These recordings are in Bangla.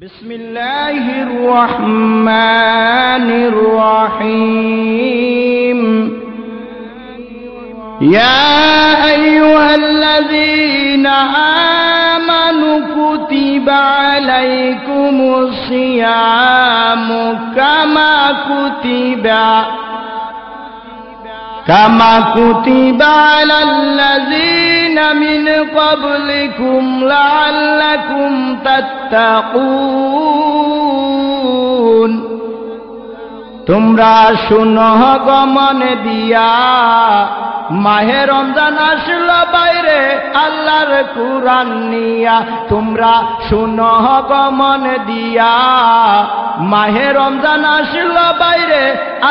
বিসমিল্লাহির রহমানির রহিম ইয়া আইয়ুহাল্লাযীনা আমানু কুতিবা আলাইকুমুস সিয়ামু কামা কুতিবা আলাল্লাযীনা মিন ক্বাবলিকুম লাআল্লাকুম তাত্তাকুন। তোমরা শুনো গমন দিয়া, মাহে রমজান আসলো বাইরে আল্লাহর কুরআন নিয়া। তোমরা শুনো গমন দিয়া, মাহে রমজান আসলো বাইরে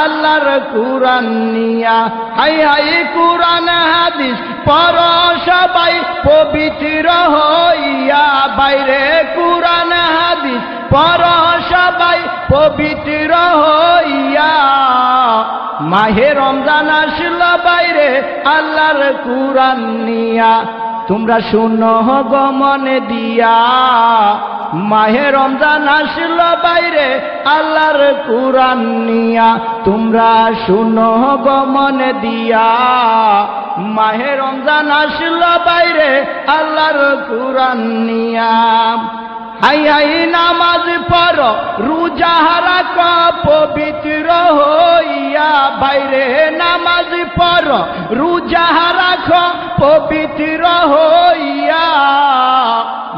আল্লাহর কুরআন নিয়া। হাই হাই কুরআন হাদিস পড়ো সবাই পবিত্র হইয়া, বাইরে কুরআন হাদিস পড়ো সবাই পবিত্র হইয়া। মাহে রমজান আসলো বাইরে আল্লাহর কুরআন নিয়া। তোমরা শুনো গমন দিয়া, মাহে রমজান আসলো বাইরে আল্লাহর কুরআন নিয়া। তোমরা শুনো গমন দিয়া, মাহে রমজান আসলো বাইরে আল্লাহর কুরআন নিয়া। হাই হাই নামাজ পড়ো রোজা রাখো পবিত্র হইয়া, বাইরে নামাজ পড়ো রোজা রাখো পবিত্র হইয়া।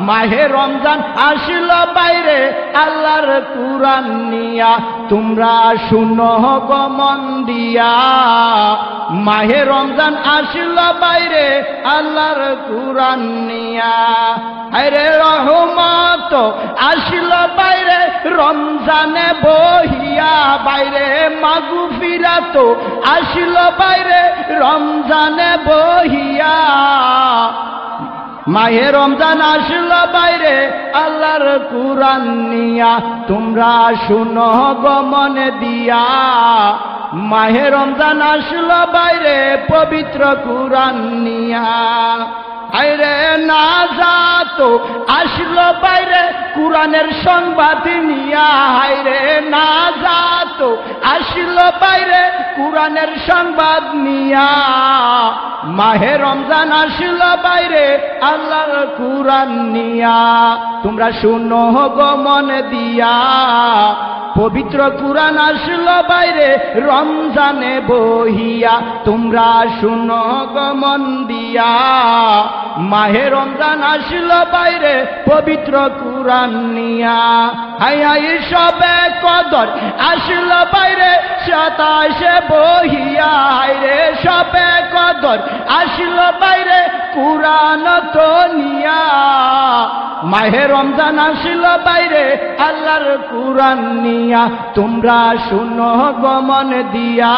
মাহে রমজান আসলো বাইরে আল্লাহর কুরআন নিয়া। তোমরা শুনো গমন দিয়া, মাহে রমজান আসলো বাইরে আল্লাহর কুরআন নিয়া। আরে রহমত আসলো বাইরে রমজানে বহিয়া, বাইরে মাগফিরাত আসলো বাইরে রমজানে বহিয়া। মাহে রমজান আসলো বাইরে আল্লাহর কুরআন নিয়া। তোমরা শুনো গমন দিয়া, মাহে রমজান আসলো বাইরে পবিত্র কুরআন নিয়া। আইরে নাজাত আসলো বাইরে কুরআনের সংবাদ নিয়া। হায়রে নাজাত আসলো বাইরে কুরআনের সংবাদ নিয়া। মাহে রমজান আসলো বাইরে আল্লাহর কুরআন নিয়া। তোমরা শুনো গমন দিয়া, পবিত্র কুরআন আসলো বাইরে রমজানে বহিয়া। তোমরা শুনো গমন দিয়া, মাহে রমজান আসলো বাইরে পবিত্র কুরআন নিয়া। হাই হাই সবে কদর আসলো বাইরে 27 বহিয়া। হায়রে সবে কদর আসলো বাইরে কুরআন তো নিয়া। মাহে রমজান আসলো বাইরে আল্লাহর কুরআন নিয়া। তোমরা শুনো গমন দিয়া,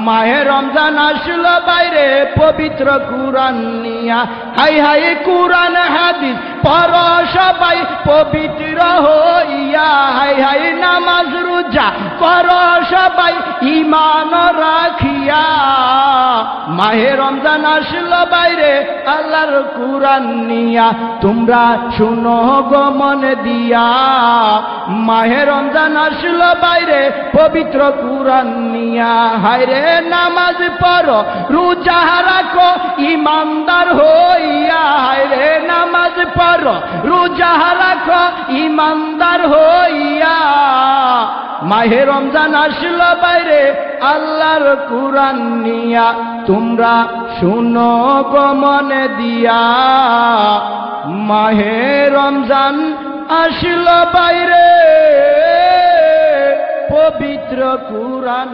মাহে রমজান আসলো বাইরে পবিত্র কুরআন নিয়া। হাই হাই কুরআন হাদিস পড়ো সবাই পবিত্র হইয়া। হাই হাই নামাজ রোজা করো সবাই ঈমান রাখিয়া। মাহে রমজান আসলো বাইরে আল্লাহর কুরআন নিয়া। তোমরা শুনো গমন দিয়া, মাহে রমজান আসলো বাইরে পবিত্র কুরআন নিয়া। হায়রে নামাজ পড়ো রোজা রাখো ঈমানদার হইয়া। হায়রে নামাজ পড়ো রোজা রাখো ঈমানদার হইয়া। মাহে রমজান আসলো বাইরে আল্লাহর কুরআন নিয়া। তোমরা শুনো গমন দিয়া, মাহে রমজান আসলো বাইরে পবিত্র কুরআন।